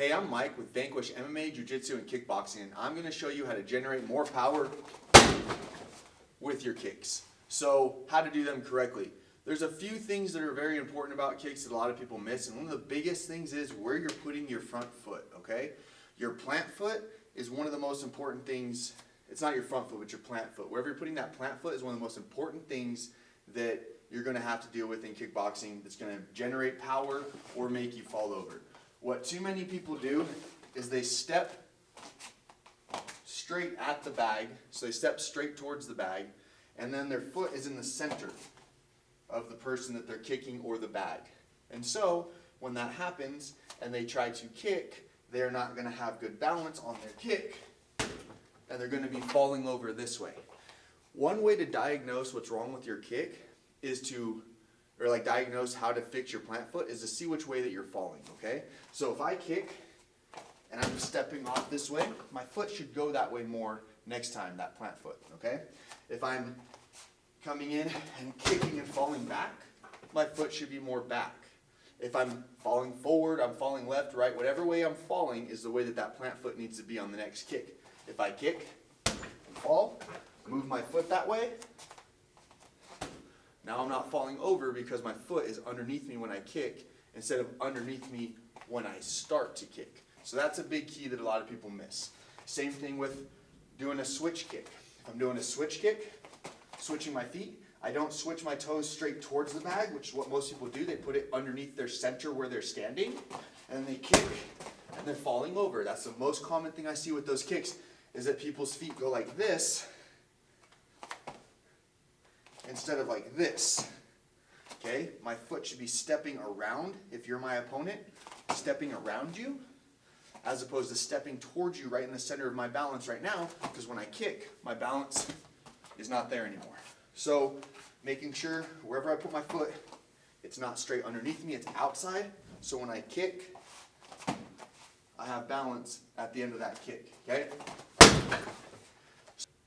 Hey, I'm Mike with Vanquish MMA, Jiu-Jitsu, and Kickboxing, and I'm going to show you how to generate more power with your kicks. So, how to do them correctly. There's a few things that are very important about kicks that a lot of people miss, and one of the biggest things is where you're putting your front foot, okay? Your plant foot is one of the most important things. It's not your front foot, but your plant foot. Wherever you're putting that plant foot is one of the most important things that you're going to have to deal with in kickboxing that's going to generate power or make you fall over. What too many people do is they step straight at the bag, so they step straight towards the bag, and then their foot is in the center of the person that they're kicking or the bag. And so, when that happens and they try to kick, they're not going to have good balance on their kick, and they're going to be falling over this way. One way to diagnose what's wrong with your kick is to, or like diagnose how to fix your plant foot, is to see which way that you're falling, okay? So if I kick and I'm stepping off this way, my foot should go that way more next time, that plant foot, okay? If I'm coming in and kicking and falling back, my foot should be more back. If I'm falling forward, I'm falling left, right, whatever way I'm falling is the way that that plant foot needs to be on the next kick. If I kick and fall, move my foot that way, now I'm not falling over because my foot is underneath me when I kick instead of underneath me when I start to kick. So that's a big key that a lot of people miss. Same thing with doing a switch kick. If I'm doing a switch kick, switching my feet, I don't switch my toes straight towards the bag, which is what most people do. They put it underneath their center where they're standing, and they kick, and they're falling over. That's the most common thing I see with those kicks, is that people's feet go like this instead of like this. Okay? My foot should be stepping around, if you're my opponent, stepping around you, as opposed to stepping towards you right in the center of my balance right now, because when I kick, my balance is not there anymore. So, making sure wherever I put my foot, it's not straight underneath me, it's outside, so when I kick, I have balance at the end of that kick, okay?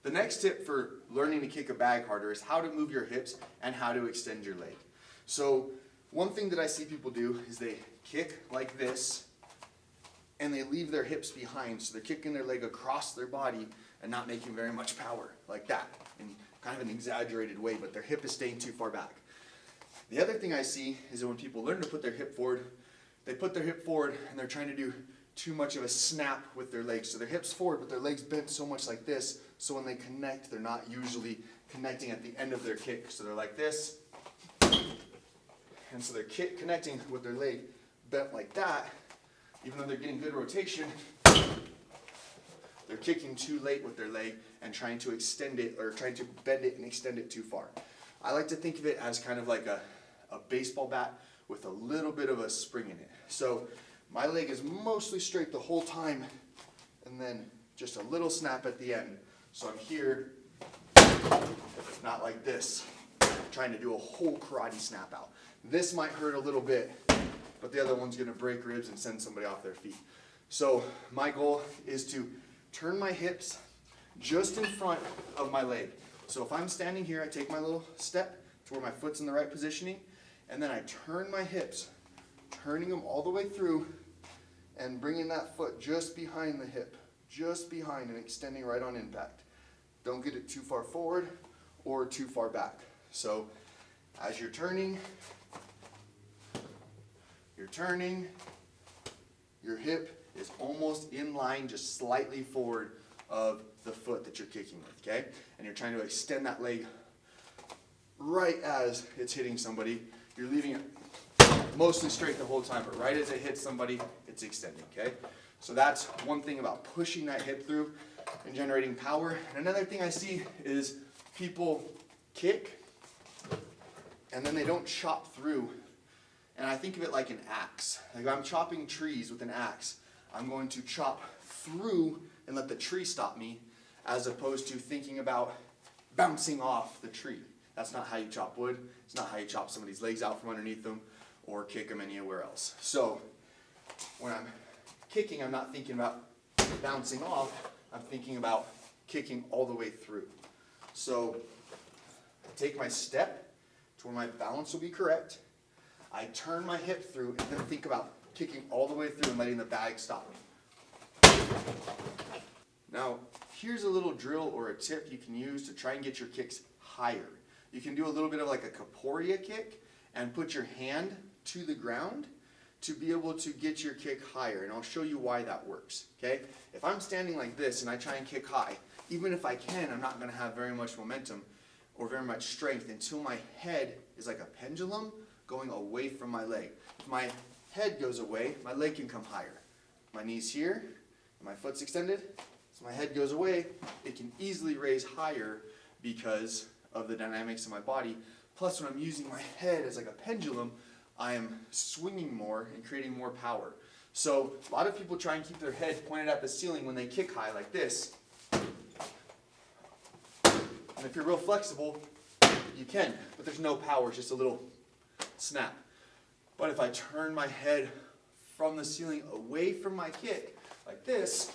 The next tip for learning to kick a bag harder is how to move your hips and how to extend your leg. So one thing that I see people do is they kick like this and they leave their hips behind. So they're kicking their leg across their body and not making very much power like that in kind of an exaggerated way, but their hip is staying too far back. The other thing I see is that when people learn to put their hip forward, they put their hip forward and they're trying to do too much of a snap with their legs. So their hips forward, but their legs bent so much like this, so when they connect, they're not usually connecting at the end of their kick. So they're like this, and so they're connecting with their leg bent like that. Even though they're getting good rotation, they're kicking too late with their leg and trying to extend it, or trying to bend it and extend it too far. I like to think of it as kind of like a baseball bat with a little bit of a spring in it. So my leg is mostly straight the whole time, and then just a little snap at the end. So I'm here, not like this, trying to do a whole karate snap out. This might hurt a little bit, but the other one's going to break ribs and send somebody off their feet. So my goal is to turn my hips just in front of my leg. So if I'm standing here, I take my little step to where my foot's in the right positioning, and then I turn my hips, turning them all the way through and bringing that foot just behind the hip, just behind, and extending right on impact. Don't get it too far forward or too far back. So as you're turning, your hip is almost in line, just slightly forward of the foot that you're kicking with, okay? And you're trying to extend that leg right as it's hitting somebody. You're leaving it mostly straight the whole time, but right as it hits somebody, it's extending, okay? So that's one thing about pushing that hip through and generating power. And another thing I see is people kick and then they don't chop through. And I think of it like an axe. Like if I'm chopping trees with an axe, I'm going to chop through and let the tree stop me, as opposed to thinking about bouncing off the tree. That's not how you chop wood. It's not how you chop somebody's legs out from underneath them or kick them anywhere else. So when I'm kicking, I'm not thinking about bouncing off. I'm thinking about kicking all the way through. So I take my step to where my balance will be correct. I turn my hip through and then think about kicking all the way through and letting the bag stop. Now, here's a little drill or a tip you can use to try and get your kicks higher. You can do a little bit of like a capoeira kick and put your hand to the ground to be able to get your kick higher, and I'll show you why that works, okay? If I'm standing like this and I try and kick high, even if I can, I'm not gonna have very much momentum or very much strength until my head is like a pendulum going away from my leg. If my head goes away, my leg can come higher. My knee's here, and my foot's extended, so my head goes away, it can easily raise higher because of the dynamics of my body. Plus, when I'm using my head as like a pendulum, I am swinging more and creating more power. So a lot of people try and keep their head pointed at the ceiling when they kick high like this. And if you're real flexible, you can, but there's no power, it's just a little snap. But if I turn my head from the ceiling away from my kick, like this,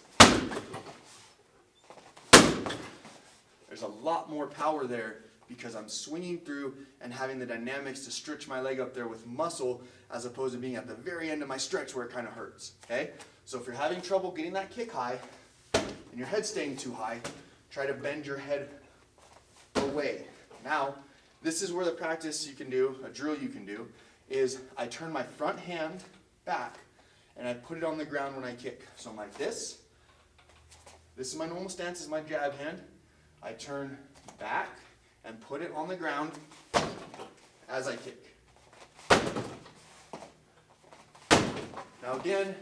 there's a lot more power there because I'm swinging through and having the dynamics to stretch my leg up there with muscle as opposed to being at the very end of my stretch where it kind of hurts, okay? So if you're having trouble getting that kick high and your head's staying too high, try to bend your head away. Now, this is where the practice you can do, a drill you can do, is I turn my front hand back and I put it on the ground when I kick. So I'm like this. This is my normal stance, this is my jab hand. I turn back and put it on the ground as I kick. Now again,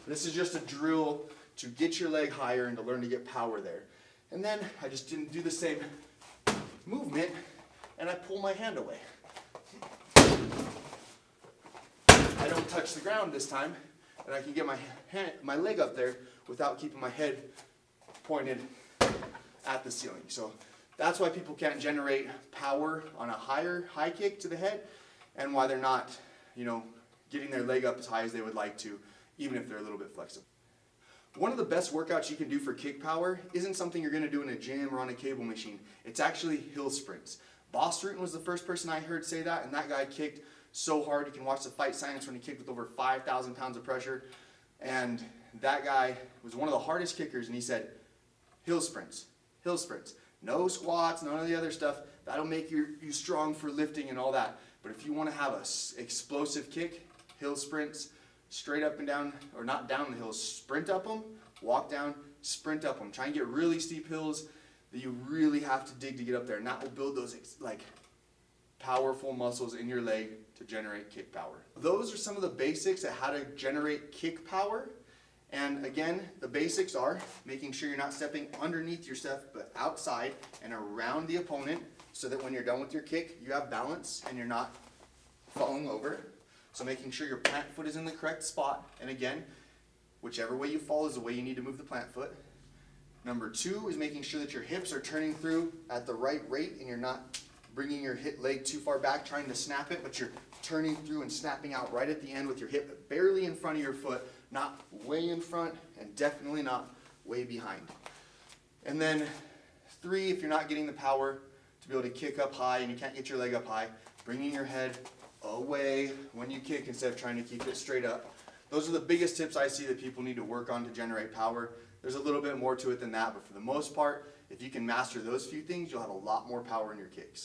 this is just a drill to get your leg higher and to learn to get power there. And then I just didn't do the same movement and I pull my hand away. I don't touch the ground this time and I can get my leg up there without keeping my head pointed at the ceiling. So that's why people can't generate power on a high kick to the head, and why they're not, getting their leg up as high as they would like to, even if they're a little bit flexible. One of the best workouts you can do for kick power isn't something you're going to do in a gym or on a cable machine. It's actually hill sprints. Boss Rutan was the first person I heard say that, and that guy kicked so hard. You can watch the Fight Science when he kicked with over 5,000 pounds of pressure, and that guy was one of the hardest kickers, and he said, hill sprints. Hill sprints. No squats, none of the other stuff. That'll make you strong for lifting and all that. But if you want to have an explosive kick, hill sprints, straight up and down, or not down the hills, sprint up them, walk down, sprint up them. Try and get really steep hills that you really have to dig to get up there. And that will build those powerful muscles in your leg to generate kick power. Those are some of the basics of how to generate kick power. And again, the basics are making sure you're not stepping underneath your stuff, but outside and around the opponent, so that when you're done with your kick, you have balance and you're not falling over. So making sure your plant foot is in the correct spot. And again, whichever way you fall is the way you need to move the plant foot. Number 2 is making sure that your hips are turning through at the right rate and you're not bringing your leg too far back trying to snap it, but you're turning through and snapping out right at the end with your hip barely in front of your foot, not way in front and definitely not way behind. And then 3, if you're not getting the power to be able to kick up high and you can't get your leg up high, bringing your head away when you kick instead of trying to keep it straight up. Those are the biggest tips I see that people need to work on to generate power. There's a little bit more to it than that, but for the most part, if you can master those few things, you'll have a lot more power in your kicks.